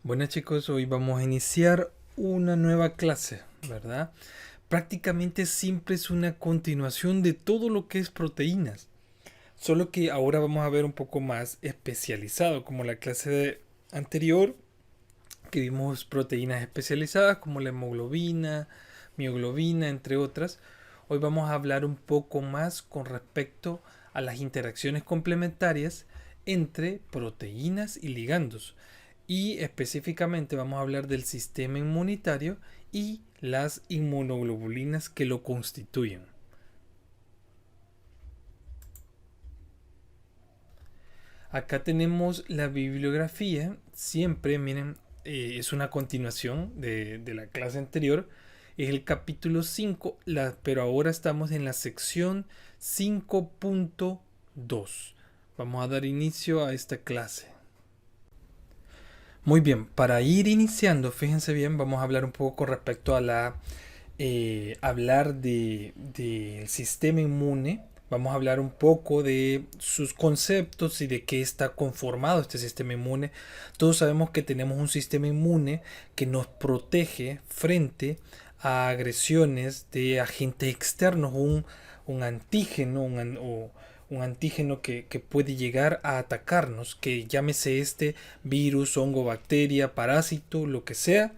Bueno chicos, hoy vamos a iniciar una nueva clase, ¿verdad? Prácticamente siempre es una continuación de todo lo que es proteínas, solo que ahora vamos a ver un poco más especializado, como la anterior, que vimos proteínas especializadas como la hemoglobina, mioglobina, entre otras. Hoy vamos a hablar un poco más con respecto a las interacciones complementarias entre proteínas y ligandos. Y específicamente vamos a hablar del sistema inmunitario y las inmunoglobulinas que lo constituyen. Acá tenemos la bibliografía. Siempre, miren, es una continuación de la clase anterior. Es el capítulo 5, pero ahora estamos en la sección 5.2. Vamos a dar inicio a esta clase. Muy bien, para ir iniciando, fíjense bien, vamos a hablar un poco con respecto a hablar del sistema inmune. Vamos a hablar un poco de sus conceptos y de qué está conformado este sistema inmune. Todos sabemos que tenemos un sistema inmune que nos protege frente a agresiones de agentes externos, un antígeno, un antígeno que puede llegar a atacarnos, que llámese este virus, hongo, bacteria, parásito, lo que sea.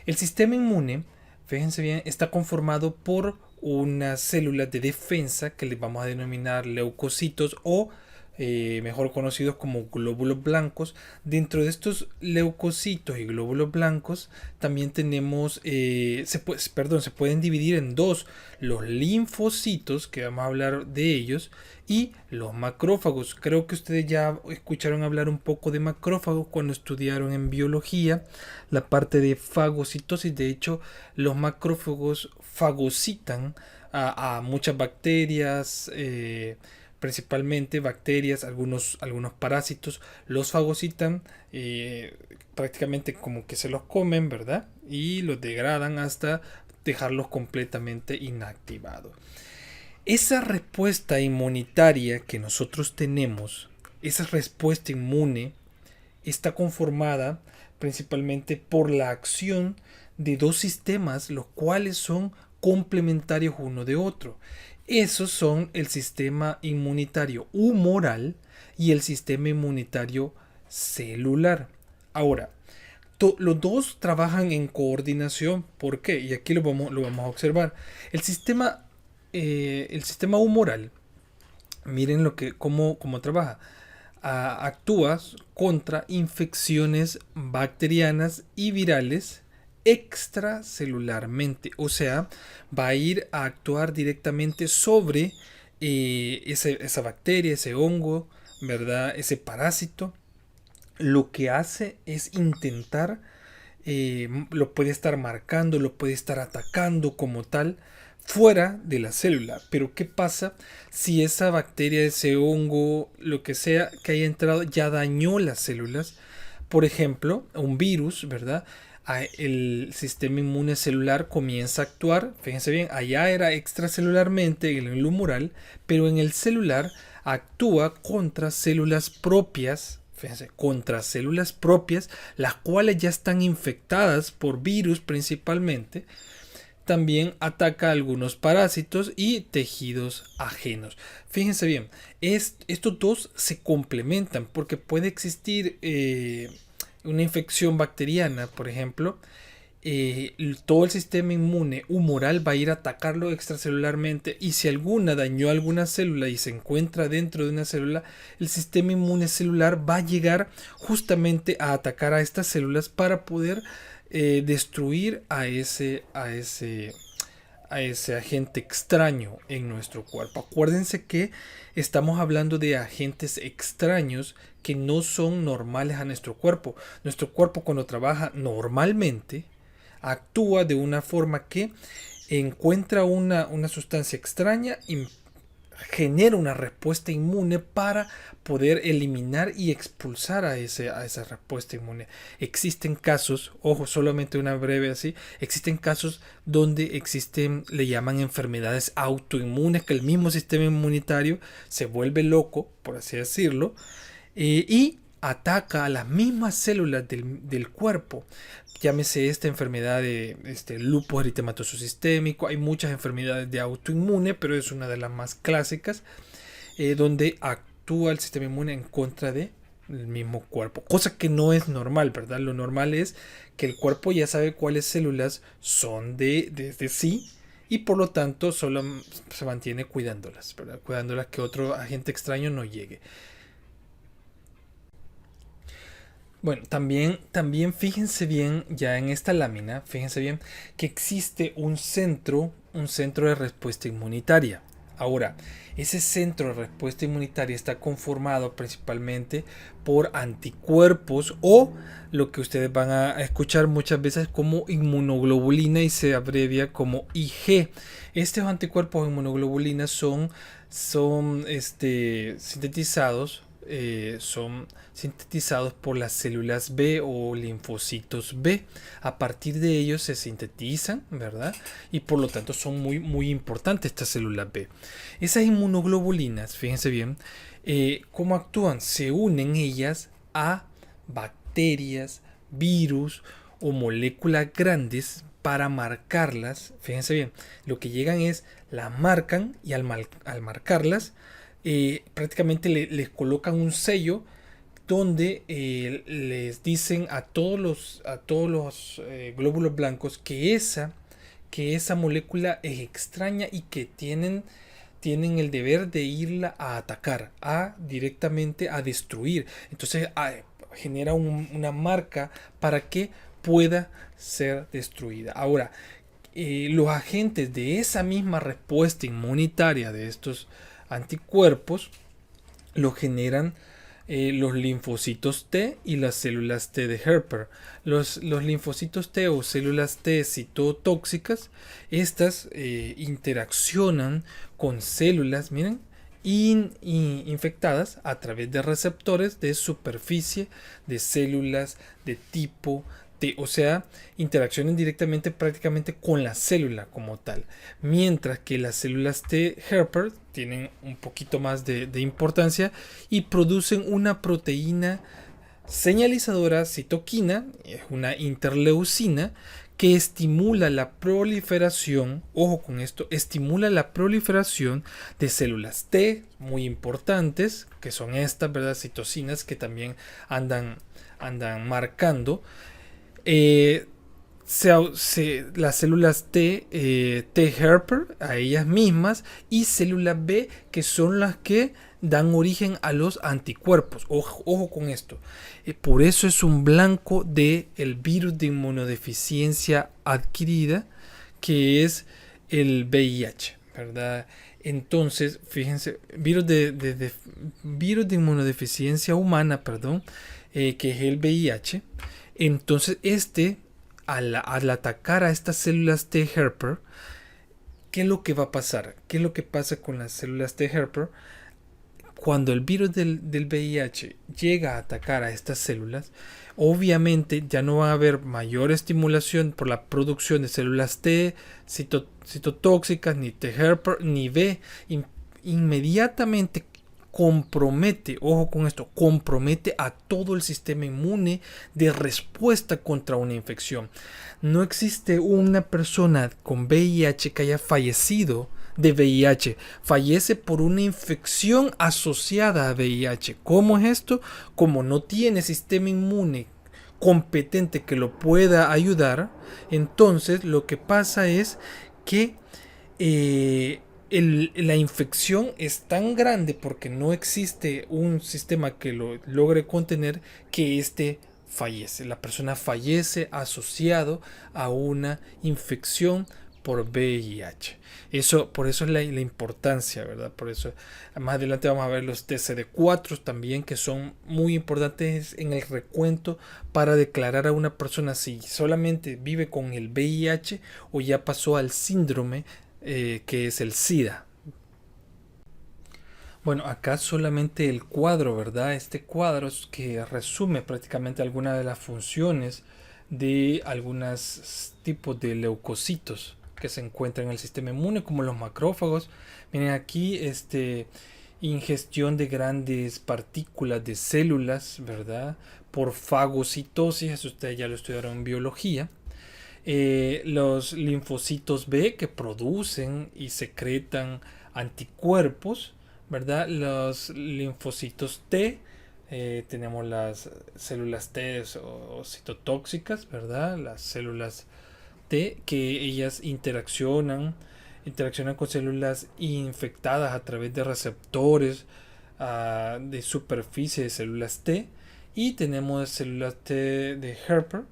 El sistema inmune, fíjense bien, está conformado por unas células de defensa que les vamos a denominar leucocitos o mejor conocidos como glóbulos blancos. Dentro de estos leucocitos y glóbulos blancos también tenemos, se pueden dividir en dos: los linfocitos, que vamos a hablar de ellos, y los macrófagos. Creo que ustedes ya escucharon hablar un poco de macrófagos cuando estudiaron en biología la parte de fagocitosis. De hecho, los macrófagos fagocitan a muchas bacterias, principalmente bacterias, algunos parásitos, los fagocitan, prácticamente como que se los comen, ¿verdad? Y los degradan hasta dejarlos completamente inactivados. Esa respuesta inmunitaria que nosotros tenemos, esa respuesta inmune, está conformada principalmente por la acción de dos sistemas, los cuales son complementarios uno de otro. Esos son el sistema inmunitario humoral y el sistema inmunitario celular. Ahora, los dos trabajan en coordinación. ¿Por qué? Y aquí lo vamos a observar. El sistema humoral, miren cómo trabaja. Actúas contra infecciones bacterianas y virales extracelularmente. O sea, va a ir a actuar directamente sobre esa bacteria, ese hongo, ¿verdad? Ese parásito. Lo que hace es intentar, lo puede estar marcando, lo puede estar atacando como tal, fuera de la célula. Pero ¿qué pasa si esa bacteria, ese hongo, lo que sea que haya entrado, ya dañó las células? Por ejemplo, un virus, ¿verdad? El sistema inmune celular comienza a actuar, fíjense bien, allá era extracelularmente en el humoral, pero en el celular actúa contra células propias, fíjense, contra células propias, las cuales ya están infectadas por virus principalmente. También ataca a algunos parásitos y tejidos ajenos. Fíjense bien, estos dos se complementan porque puede existir una infección bacteriana, por ejemplo. Todo el sistema inmune humoral va a ir a atacarlo extracelularmente, y si alguna dañó alguna célula y se encuentra dentro de una célula, el sistema inmune celular va a llegar justamente a atacar a estas células para poder destruir a ese agente extraño en nuestro cuerpo. Acuérdense que estamos hablando de agentes extraños que no son normales a nuestro cuerpo. Nuestro cuerpo, cuando trabaja normalmente, actúa de una forma que encuentra una sustancia extraña y genera una respuesta inmune para poder eliminar y expulsar a esa respuesta inmune. Existen casos, ojo, solamente una breve así, existen casos donde le llaman enfermedades autoinmunes, que el mismo sistema inmunitario se vuelve loco, por así decirlo, y ataca a las mismas células del cuerpo. Llámese esta enfermedad de lupus eritematoso sistémico. Hay muchas enfermedades de autoinmune, pero es una de las más clásicas, donde actúa el sistema inmune en contra de el mismo cuerpo, cosa que no es normal, ¿verdad? Lo normal es que el cuerpo ya sabe cuáles células son de sí, y por lo tanto solo se mantiene cuidándolas, ¿verdad? Cuidándolas que otro agente extraño no llegue. Bueno, también fíjense bien, ya en esta lámina, fíjense bien que existe un centro de respuesta inmunitaria. Ahora, ese centro de respuesta inmunitaria está conformado principalmente por anticuerpos, o lo que ustedes van a escuchar muchas veces como inmunoglobulina, y se abrevia como IG. Estos anticuerpos de inmunoglobulina son sintetizados por las células B o linfocitos B. A partir de ellos se sintetizan, ¿verdad? Y por lo tanto son muy importantes estas células B. Esas inmunoglobulinas, fíjense bien, ¿cómo actúan? Se unen ellas a bacterias, virus o moléculas grandes para marcarlas. Fíjense bien, lo que llegan es, las marcan, y al marcarlas, prácticamente les colocan un sello donde les dicen a todos los glóbulos blancos que esa molécula es extraña y que tienen el deber de irla a atacar, directamente a destruir. Entonces genera una marca para que pueda ser destruida. Ahora, los agentes de esa misma respuesta inmunitaria de estos anticuerpos lo generan los linfocitos T y las células T de Helper. Los linfocitos T o células T citotóxicas, estas interaccionan con células, miren, infectadas a través de receptores de superficie de células de tipo T, o sea, interaccionan directamente prácticamente con la célula como tal, mientras que las células T helper tienen un poquito más de importancia y producen una proteína señalizadora citoquina, es una interleucina, que estimula la proliferación, ojo con esto, estimula la proliferación de células T, muy importantes, que son estas, ¿verdad? Citocinas que también andan marcando. eh, las células T helper a ellas mismas, y células B, que son las que dan origen a los anticuerpos. Ojo con esto. Por eso es un blanco del virus de inmunodeficiencia adquirida, que es el VIH, ¿verdad? Entonces, fíjense, virus de inmunodeficiencia humana, perdón, que es el VIH. Entonces, al atacar a estas células T helper, ¿qué es lo que va a pasar? ¿Qué es lo que pasa con las células T helper? Cuando el virus del VIH llega a atacar a estas células, obviamente ya no va a haber mayor estimulación por la producción de células T citotóxicas, ni T helper, ni B. Inmediatamente compromete, ojo con esto, compromete a todo el sistema inmune de respuesta contra una infección. No existe una persona con VIH que haya fallecido de VIH, fallece por una infección asociada a VIH. ¿Cómo es esto? Como no tiene sistema inmune competente que lo pueda ayudar, entonces lo que pasa es que la infección es tan grande, porque no existe un sistema que lo logre contener, que fallece. La persona fallece asociado a una infección por VIH. Por eso es la importancia, ¿verdad? Por eso más adelante vamos a ver los TCD4 también, que son muy importantes en el recuento para declarar a una persona si solamente vive con el VIH o ya pasó al síndrome, que es el SIDA. Bueno, acá solamente el cuadro, ¿verdad? Este cuadro es que resume prácticamente algunas de las funciones de algunos tipos de leucocitos que se encuentran en el sistema inmune, como los macrófagos. Miren aquí, ingestión de grandes partículas de células, ¿verdad? Por fagocitosis, eso ustedes ya lo estudiaron en biología. Los linfocitos B que producen y secretan anticuerpos, ¿verdad? Los linfocitos T, tenemos las células T o citotóxicas, ¿verdad? Las células T que ellas interaccionan con células infectadas a través de receptores de superficie de células T. Y tenemos células T de Helper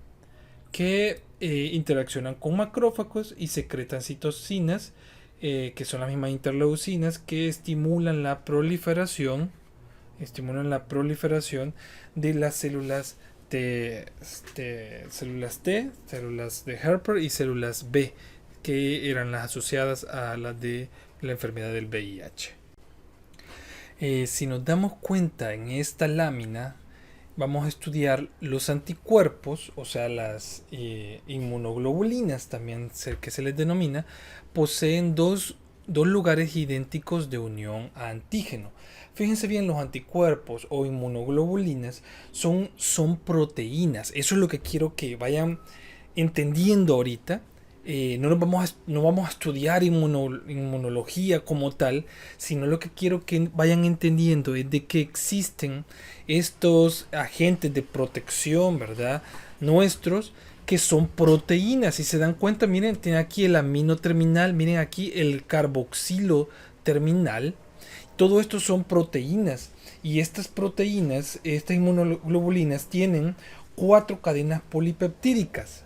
que interaccionan con macrófagos y secretan citocinas, que son las mismas interleucinas que estimulan la proliferación de las células células de Helper y células B, que eran las asociadas a las de la enfermedad del VIH. Si nos damos cuenta en esta lámina, vamos a estudiar los anticuerpos, o sea, las inmunoglobulinas, también que se les denomina, poseen dos lugares idénticos de unión a antígeno. Fíjense bien, los anticuerpos o inmunoglobulinas son proteínas. Eso es lo que quiero que vayan entendiendo ahorita. No vamos a estudiar inmunología como tal, sino lo que quiero que vayan entendiendo es de que existen estos agentes de protección, ¿verdad? Nuestros, que son proteínas. Si se dan cuenta, miren, tiene aquí el amino terminal, miren aquí el carboxilo terminal. Todo esto son proteínas. Y estas proteínas, estas inmunoglobulinas, tienen 4 cadenas polipeptídicas.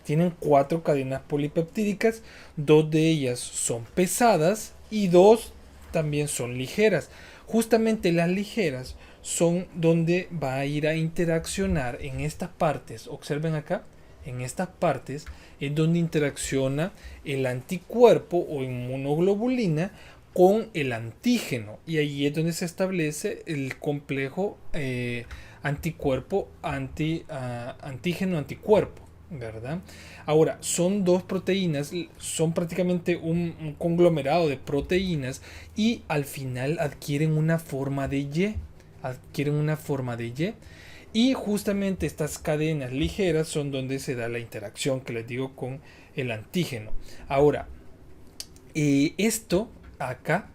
Tienen 4 cadenas polipeptídicas, 2 de ellas son pesadas y 2 también son ligeras. Justamente las ligeras son donde va a ir a interaccionar en estas partes. Observen acá, en estas partes es donde interacciona el anticuerpo o inmunoglobulina con el antígeno, y ahí es donde se establece el complejo anticuerpo antígeno anticuerpo, ¿verdad? Ahora, son dos proteínas, son prácticamente un conglomerado de proteínas, y al final adquieren una forma de Y. Y justamente estas cadenas ligeras son donde se da la interacción que les digo con el antígeno. Ahora, esto acá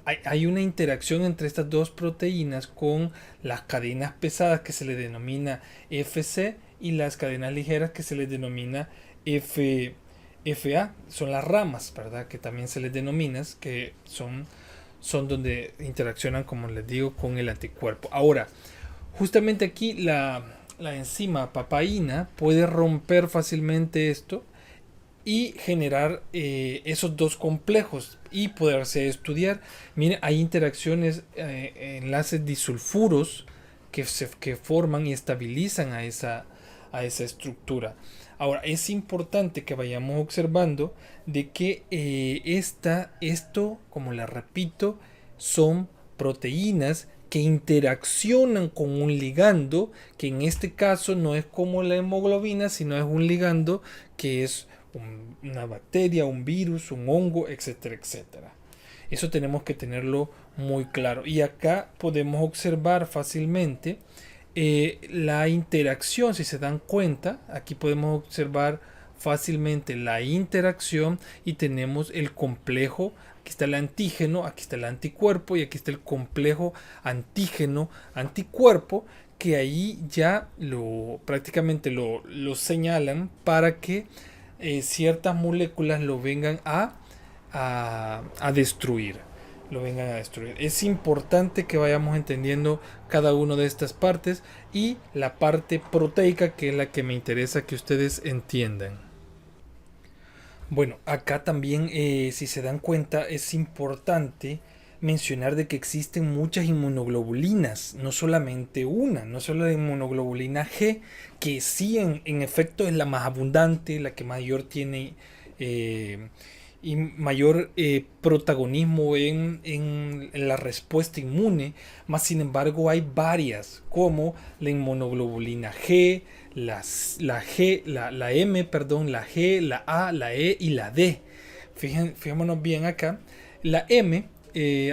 hay una interacción entre estas dos proteínas con las cadenas pesadas que se le denomina FC y las cadenas ligeras que se les denomina FA. Son las ramas, ¿verdad? Que también se les denomina, que son donde interaccionan, como les digo, con el anticuerpo. Ahora, justamente aquí la enzima papaína puede romper fácilmente esto y generar esos dos complejos y poderse estudiar. Miren, hay interacciones, enlaces disulfuros que forman y estabilizan a esa estructura. Ahora, es importante que vayamos observando de que esto, como les repito, son proteínas que interaccionan con un ligando, que en este caso no es como la hemoglobina, sino es un ligando que es una bacteria, un virus, un hongo, etcétera, etcétera. Eso tenemos que tenerlo muy claro. Y acá podemos observar fácilmente la interacción. Si se dan cuenta, aquí podemos observar fácilmente la interacción y tenemos el complejo. Aquí está el antígeno, aquí está el anticuerpo y aquí está el complejo antígeno-anticuerpo, que ahí ya prácticamente lo señalan para que ciertas moléculas lo vengan a destruir. Es importante que vayamos entendiendo cada una de estas partes y la parte proteica, que es la que me interesa que ustedes entiendan. Bueno, acá también, si se dan cuenta, es importante mencionar de que existen muchas inmunoglobulinas, no solamente una, no solo la inmunoglobulina G, que sí en efecto es la más abundante, la que mayor tiene y mayor protagonismo en la respuesta inmune, más sin embargo hay varias, como la inmunoglobulina G, la M, perdón, la G, la A, la E y la D. Fijémonos bien acá. La M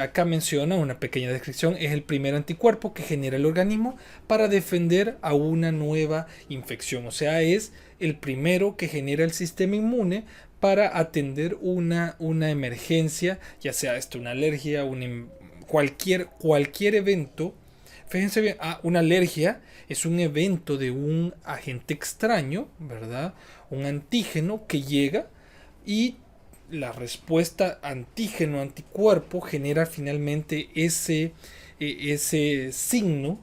acá menciona una pequeña descripción, es el primer anticuerpo que genera el organismo para defender a una nueva infección. O sea, es el primero que genera el sistema inmune para atender una emergencia, ya sea esto, una alergia, cualquier evento. Fíjense bien, una alergia es un evento de un agente extraño, ¿verdad? Un antígeno que llega y la respuesta antígeno-anticuerpo genera finalmente ese signo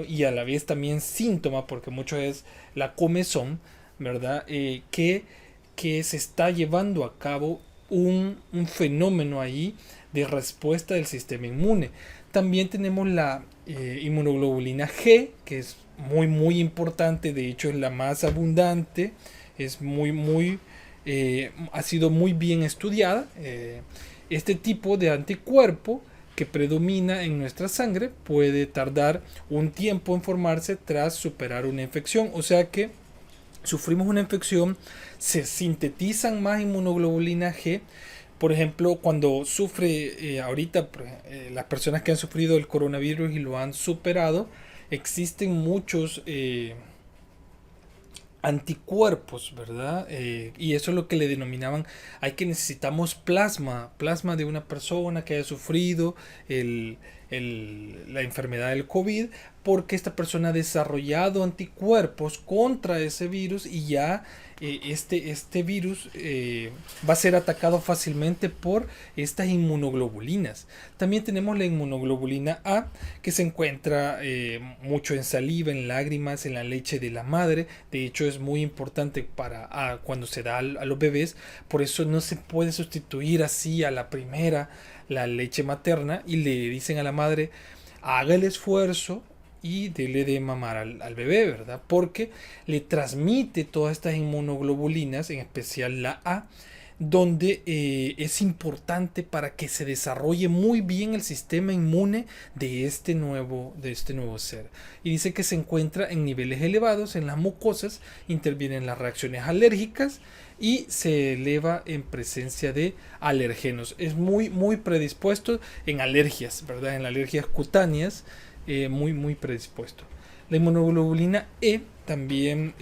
y a la vez también síntoma, porque mucho es la comezón, ¿verdad? Que se está llevando a cabo un fenómeno ahí de respuesta del sistema inmune. También tenemos la inmunoglobulina G, que es muy importante, de hecho es la más abundante, es ha sido muy bien estudiada. Este tipo de anticuerpo que predomina en nuestra sangre puede tardar un tiempo en formarse tras superar una infección, o sea que sufrimos una infección, se sintetizan más inmunoglobulina G. Por ejemplo, cuando sufre ahorita las personas que han sufrido el coronavirus y lo han superado, existen muchos anticuerpos, ¿verdad? Y eso es lo que le denominaban, necesitamos plasma de una persona que haya sufrido la enfermedad del COVID, porque esta persona ha desarrollado anticuerpos contra ese virus y ya este virus va a ser atacado fácilmente por estas inmunoglobulinas. También tenemos la inmunoglobulina A, que se encuentra mucho en saliva, en lágrimas, en la leche de la madre. De hecho es muy importante para cuando se da a los bebés, por eso no se puede sustituir así a la primera la leche materna, y le dicen a la madre, haga el esfuerzo y dele de mamar al bebé, ¿verdad? Porque le transmite todas estas inmunoglobulinas, en especial la A, donde es importante para que se desarrolle muy bien el sistema inmune de este nuevo ser. Y dice que se encuentra en niveles elevados en las mucosas, intervienen las reacciones alérgicas y se eleva en presencia de alergenos. Es muy predispuesto en alergias, ¿verdad? En alergias cutáneas, muy predispuesto. La inmunoglobulina E también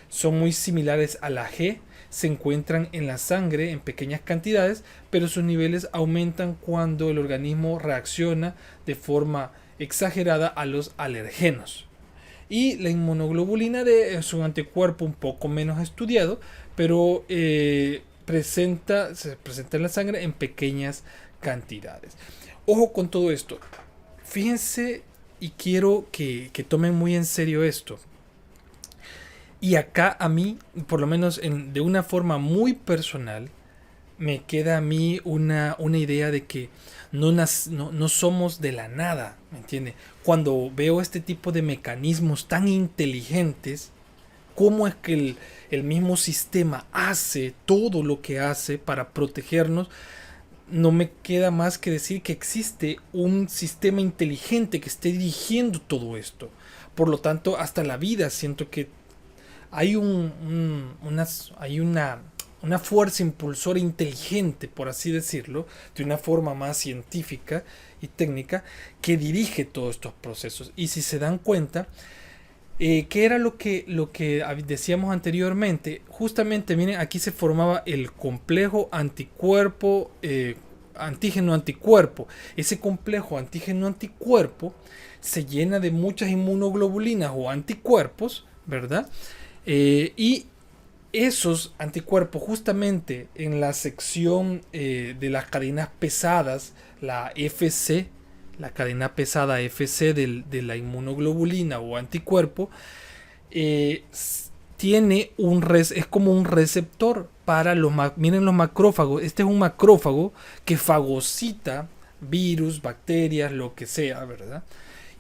son muy similares a la G, se encuentran en la sangre en pequeñas cantidades, pero sus niveles aumentan cuando el organismo reacciona de forma exagerada a los alergenos. Y la inmunoglobulina D es un anticuerpo un poco menos estudiado, pero se presenta en la sangre en pequeñas cantidades. Ojo con todo esto. Fíjense, y quiero que tomen muy en serio esto. Y acá a mí, por lo menos de una forma muy personal, me queda a mí una idea de que no somos de la nada, ¿me entiende? Cuando veo este tipo de mecanismos tan inteligentes, cómo es que el mismo sistema hace todo lo que hace para protegernos, no me queda más que decir que existe un sistema inteligente que esté dirigiendo todo esto. Por lo tanto, hasta la vida siento que hay una fuerza impulsora inteligente, por así decirlo, de una forma más científica y técnica, que dirige todos estos procesos. Y si se dan cuenta, ¿qué era lo que decíamos anteriormente? Justamente, miren, aquí se formaba el complejo anticuerpo, antígeno-anticuerpo. Ese complejo antígeno-anticuerpo se llena de muchas inmunoglobulinas o anticuerpos, ¿verdad? Y esos anticuerpos, justamente en la sección de las cadenas pesadas, la FC, la cadena pesada FC de la inmunoglobulina o anticuerpo, tiene es como un receptor para miren los macrófagos. Este es un macrófago que fagocita virus, bacterias, lo que sea, ¿verdad?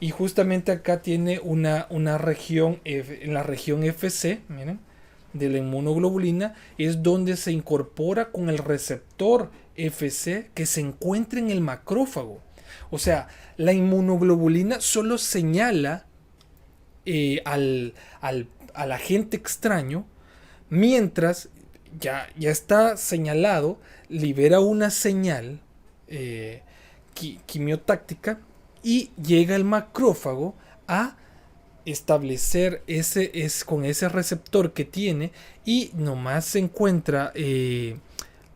Y justamente acá tiene una región, en la región FC, miren, de la inmunoglobulina, es donde se incorpora con el receptor FC que se encuentra en el macrófago. O sea, la inmunoglobulina solo señala al agente extraño, mientras ya está señalado, libera una señal eh, quimiotáctica, y llega el macrófago a establecer con ese receptor que tiene, y nomás se encuentra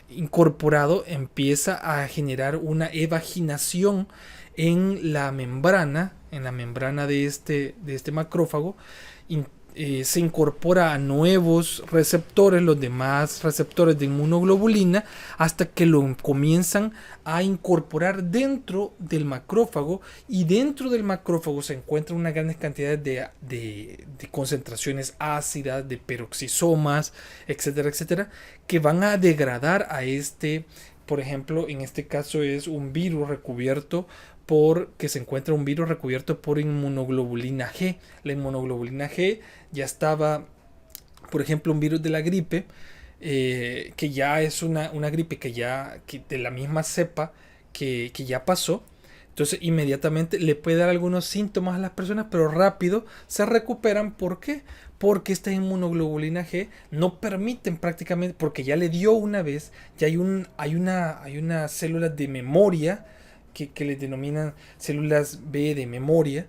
incorporado, empieza a generar una evaginación en la membrana de este macrófago. Se incorpora a nuevos receptores, los demás receptores de inmunoglobulina, hasta que lo comienzan a incorporar dentro del macrófago, y dentro del macrófago se encuentran unas grandes cantidades de concentraciones ácidas, de peroxisomas, etcétera, etcétera, que van a degradar a por ejemplo, en este caso es un virus recubierto que se encuentra un virus recubierto por inmunoglobulina G. La inmunoglobulina G ya estaba, por ejemplo, un virus de la gripe, que ya es una gripe que de la misma cepa que ya pasó. Entonces inmediatamente le puede dar algunos síntomas a las personas, pero rápido se recuperan. ¿Por qué? Porque esta inmunoglobulina G no permiten prácticamente, porque ya le dio una vez, ya hay unas células de memoria que les denominan células B de memoria,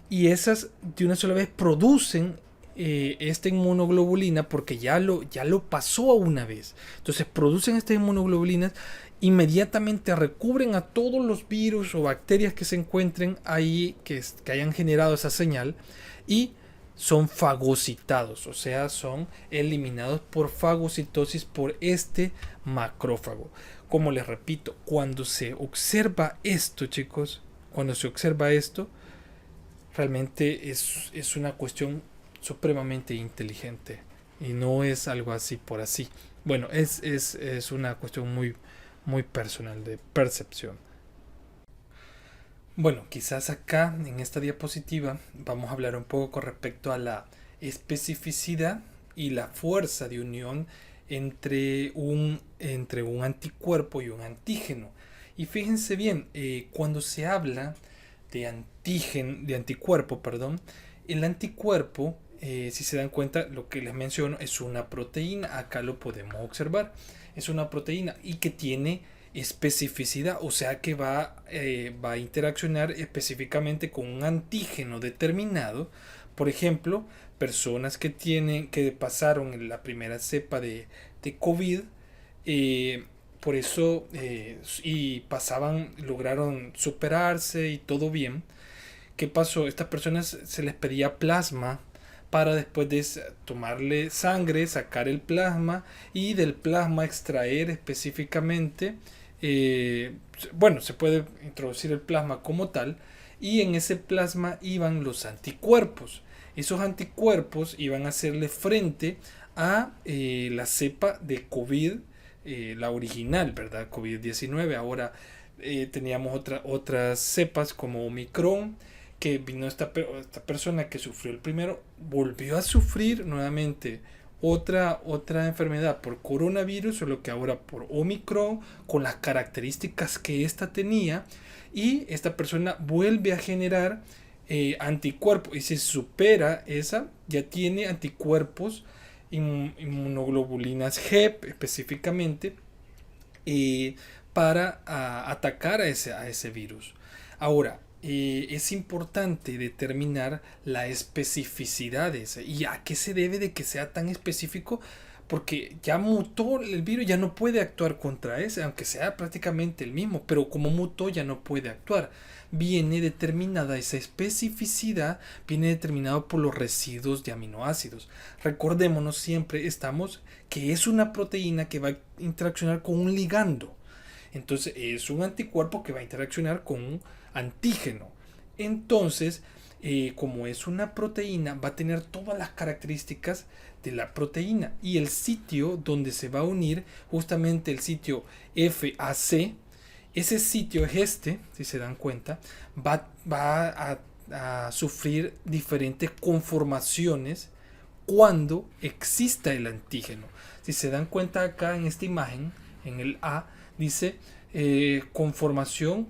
y esas de una sola vez producen esta inmunoglobulina, porque ya lo pasó una vez. Entonces producen estas inmunoglobulinas, inmediatamente recubren a todos los virus o bacterias que se encuentren ahí, que hayan generado esa señal, y son fagocitados, o sea, son eliminados por fagocitosis por este macrófago. Como les repito, cuando se observa esto, chicos, cuando se observa esto, realmente es una cuestión supremamente inteligente, y no es algo así por así. Bueno, es una cuestión muy, muy personal, de percepción. Bueno, quizás acá en esta diapositiva vamos a hablar un poco con respecto a la especificidad y la fuerza de unión entre un anticuerpo y un antígeno. Y fíjense bien, cuando se habla de anticuerpo, perdón, el anticuerpo, si se dan cuenta, lo que les menciono es una proteína. Acá lo podemos observar. Es una proteína y que tiene especificidad, o sea que va a interaccionar específicamente con un antígeno determinado. Por ejemplo, personas que pasaron en la primera cepa de COVID, por eso, y lograron superarse y todo bien. ¿Qué pasó? Estas personas se les pedía plasma para después de tomarle sangre, sacar el plasma, y del plasma extraer específicamente, bueno, se puede introducir el plasma como tal, y en ese plasma iban los anticuerpos. Esos anticuerpos iban a hacerle frente a la cepa de COVID, la original, ¿verdad? COVID-19. Ahora teníamos otras cepas como Omicron, que vino esta persona que sufrió el primero, volvió a sufrir nuevamente otra enfermedad por coronavirus, solo que ahora por Omicron, con las características que esta tenía, y esta persona vuelve a generar anticuerpos, y se supera esa, ya tiene anticuerpos, inmunoglobulinas G específicamente, para atacar a ese virus. Ahora, es importante determinar la especificidad de ese, y a qué se debe de que sea tan específico, porque ya mutó el virus, ya no puede actuar contra ese, aunque sea prácticamente el mismo, pero como mutó ya no puede actuar. Viene determinada esa especificidad, viene determinado por los residuos de aminoácidos. Recordémonos siempre, que es una proteína que va a interaccionar con un ligando. Entonces es un anticuerpo que va a interaccionar con un antígeno. Entonces, como es una proteína, va a tener todas las características de la proteína, y el sitio donde se va a unir, justamente el sitio FAC, ese sitio es si se dan cuenta, va a sufrir diferentes conformaciones cuando exista el antígeno. Si se dan cuenta acá en esta imagen, en el A, dice conformación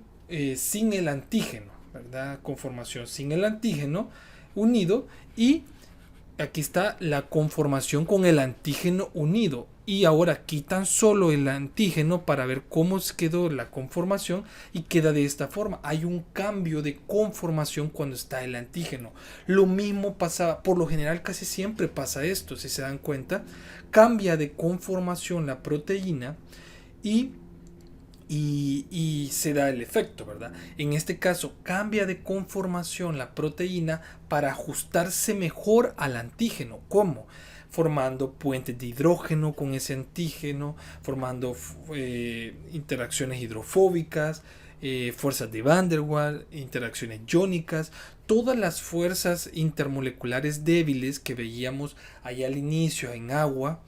sin el antígeno, ¿verdad? Conformación sin el antígeno unido, y aquí está la conformación con el antígeno unido. Y ahora quitan solo el antígeno para ver cómo quedó la conformación y queda de esta forma. Hay un cambio de conformación cuando está el antígeno. Lo mismo pasa, por lo general casi siempre pasa esto, si se dan cuenta. Cambia de conformación la proteína y se da el efecto, ¿verdad? En este caso cambia de conformación la proteína para ajustarse mejor al antígeno. ¿Cómo? Formando puentes de hidrógeno con ese antígeno, formando interacciones hidrofóbicas, fuerzas de Van der Waals, interacciones iónicas, todas las fuerzas intermoleculares débiles que veíamos allá al inicio en agua,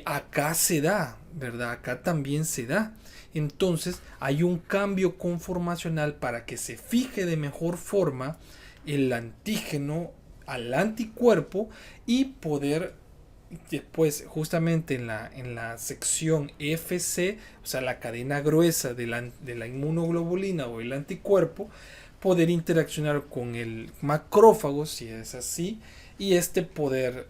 acá se da, ¿verdad? Acá también se da. Entonces hay un cambio conformacional para que se fije de mejor forma el antígeno al anticuerpo y poder después justamente en la sección FC, o sea la cadena gruesa de la inmunoglobulina o el anticuerpo, poder interaccionar con el macrófago si es así y poder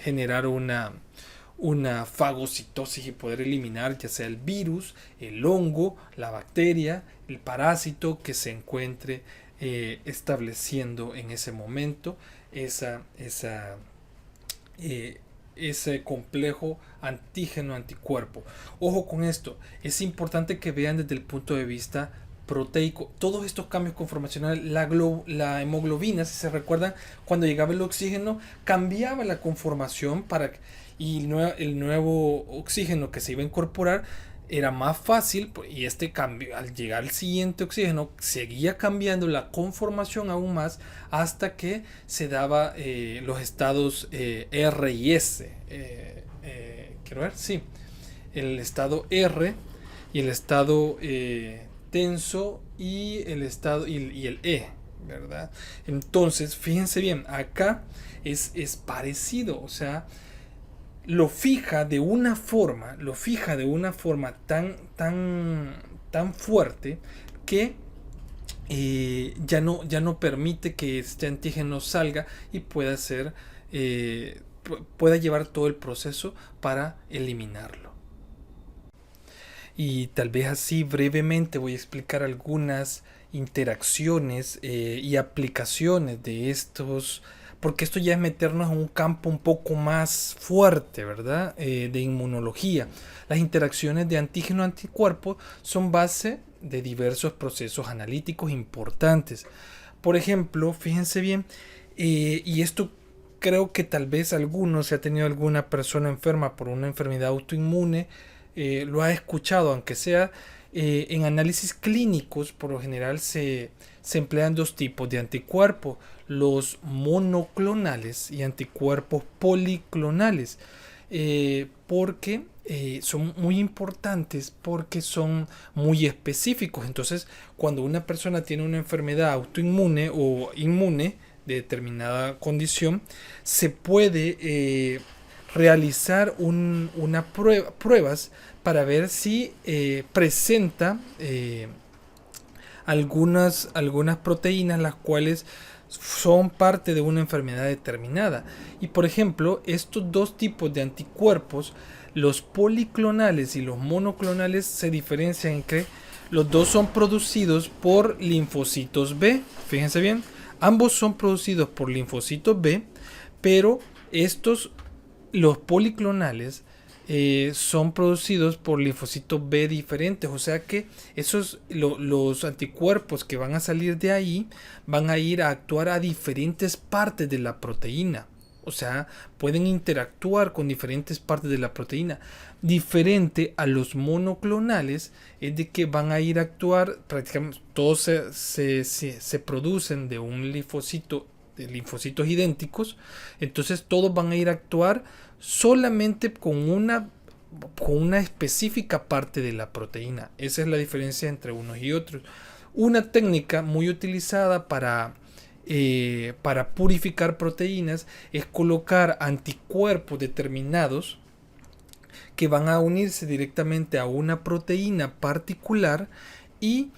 generar una fagocitosis y poder eliminar ya sea el virus, el hongo, la bacteria, el parásito que se encuentre estableciendo en ese momento ese complejo antígeno-anticuerpo. Ojo con esto, es importante que vean desde el punto de vista proteico todos estos cambios conformacionales. La hemoglobina, si se recuerdan, cuando llegaba el oxígeno cambiaba la conformación y el nuevo oxígeno que se iba a incorporar era más fácil, y cambio al llegar al siguiente oxígeno seguía cambiando la conformación aún más hasta que se daba los estados R y S. Quiero ver, sí, el estado R y el estado tenso y el estado y el E, ¿verdad? Entonces fíjense bien, acá es parecido, o sea, lo fija de una forma tan fuerte que ya no permite que este antígeno salga y pueda llevar todo el proceso para eliminarlo. Y tal vez así brevemente voy a explicar algunas interacciones y aplicaciones de estos, porque esto ya es meternos en un campo un poco más fuerte, ¿verdad? De inmunología. Las interacciones de antígeno-anticuerpo son base de diversos procesos analíticos importantes. Por ejemplo, fíjense bien, y esto creo que tal vez si ha tenido alguna persona enferma por una enfermedad autoinmune, lo ha escuchado, aunque sea en análisis clínicos. Por lo general se emplean dos tipos de anticuerpos, los monoclonales y anticuerpos policlonales, porque son muy importantes, porque son muy específicos. Entonces, cuando una persona tiene una enfermedad autoinmune o inmune de determinada condición, se puede realizar pruebas para ver si presenta algunas proteínas las cuales son parte de una enfermedad determinada. Y por ejemplo, estos dos tipos de anticuerpos, los policlonales y los monoclonales, se diferencian en que los dos son producidos por linfocitos B. Fíjense bien, ambos son producidos por linfocitos B, pero los policlonales son producidos por linfocitos B diferentes, o sea que los anticuerpos que van a salir de ahí van a ir a actuar a diferentes partes de la proteína, o sea, pueden interactuar con diferentes partes de la proteína. Diferente a los monoclonales es de que van a ir a actuar, prácticamente todos se producen de un linfocito, de linfocitos idénticos, entonces todos van a ir a actuar solamente con una específica parte de la proteína. Esa es la diferencia entre unos y otros. Una técnica muy utilizada para purificar proteínas es colocar anticuerpos determinados que van a unirse directamente a una proteína particular y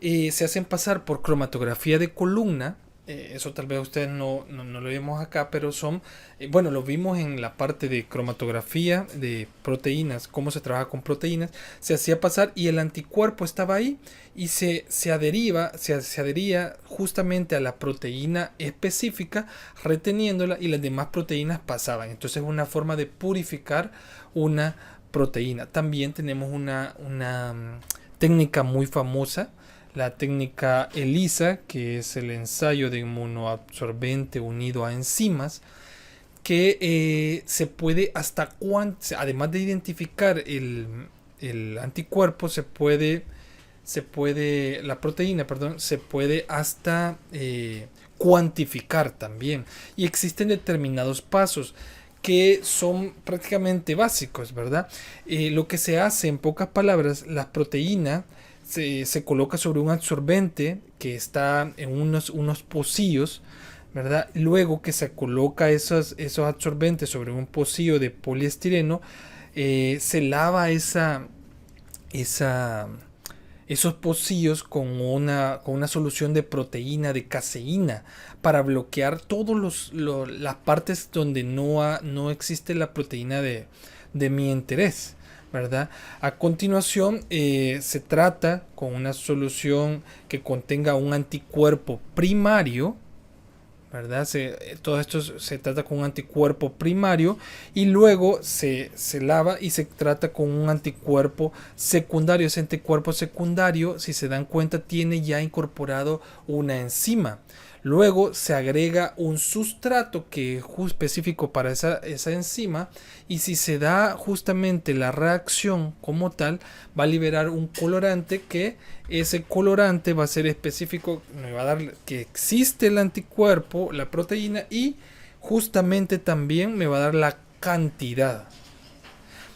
se hacen pasar por cromatografía de columna Eso tal vez ustedes no lo vimos acá, pero son, bueno, lo vimos en la parte de cromatografía de proteínas, cómo se trabaja con proteínas, se hacía pasar y el anticuerpo estaba ahí y se adhería justamente a la proteína específica, reteniéndola y las demás proteínas pasaban. Entonces es una forma de purificar una proteína. También tenemos una técnica muy famosa, la técnica ELISA, que es el ensayo de inmunoabsorbente unido a enzimas, que se puede además de identificar el anticuerpo, la proteína, perdón, se puede hasta cuantificar también. Y existen determinados pasos que son prácticamente básicos, ¿verdad? Lo que se hace, en pocas palabras, la proteína se coloca sobre un absorbente que está en unos pocillos, ¿verdad? Luego que se coloca esos absorbentes sobre un pocillo de poliestireno, se lava esa, esos pocillos con una solución de proteína de caseína para bloquear todas las partes donde no existe la proteína de mi interés, ¿verdad? A continuación se trata con una solución que contenga un anticuerpo primario, ¿verdad? Todo esto se trata con un anticuerpo primario y luego se lava y se trata con un anticuerpo secundario. Ese anticuerpo secundario, si se dan cuenta, tiene ya incorporado una enzima. Luego se agrega un sustrato que es específico para esa enzima y si se da justamente la reacción como tal, va a liberar un colorante que ese colorante va a ser específico, me va a dar que existe el anticuerpo, la proteína y justamente también me va a dar la cantidad.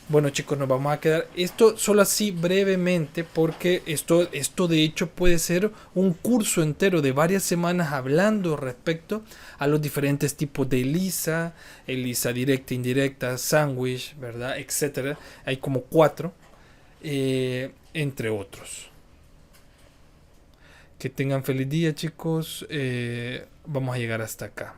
Bueno chicos, nos vamos a quedar esto solo así brevemente porque esto de hecho puede ser un curso entero de varias semanas hablando respecto a los diferentes tipos de ELISA directa, indirecta, sándwich, ¿verdad? Etcétera. Hay como 4, entre otros. Que tengan feliz día chicos, vamos a llegar hasta acá.